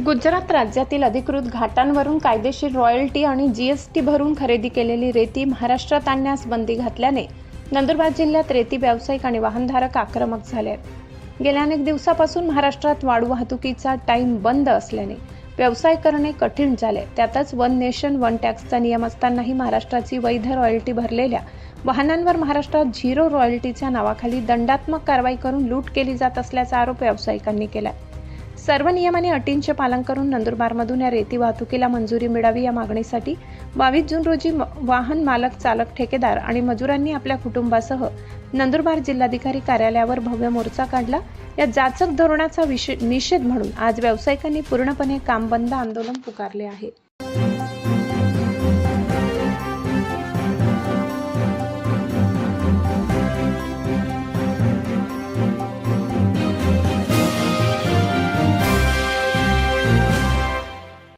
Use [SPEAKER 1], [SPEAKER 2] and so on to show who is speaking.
[SPEAKER 1] गुजरात राज्यातील अधिकृत घाटांवरून कायदेशीर रॉयल्टी आणि जीएसटी भरून खरेदी केलेली रेती महाराष्ट्रात आणण्यास बंदी घातल्याने नंदुरबार जिल्ह्यात रेती व्यावसायिक आणि वाहनधारक आक्रमक झाले आहेत। गेल्या अनेक दिवसापासून महाराष्ट्रात वाळू वाहतुकीचा टाइम बंद असल्याने व्यवसाय करणे कठीण झाले। त्यातच वन नेशन वन टॅक्सचा नियम असतानाही महाराष्ट्राची वैध रॉयल्टी भरलेल्या वाहनांवर महाराष्ट्रात झिरो रॉयल्टीच्या नावाखाली दंडात्मक कारवाई करून लूट केली जात असल्याचा आरोप व्यावसायिकांनी केला। सर्व नियम आणि अटींचे पालन करून नंदुरबारमधून या रेती वाहतुकीला मंजुरी मिळावी या मागणीसाठी 22 जून रोजी वाहन मालक, चालक, ठेकेदार आणि मजुरांनी आपल्या कुटुंबासह नंदुरबार जिल्हाधिकारी कार्यालयावर भव्य मोर्चा काढला। या जाचक धोरणाचा निषेध म्हणून आज व्यावसायिकांनी पूर्णपणे काम बंद आंदोलन पुकारले आहे।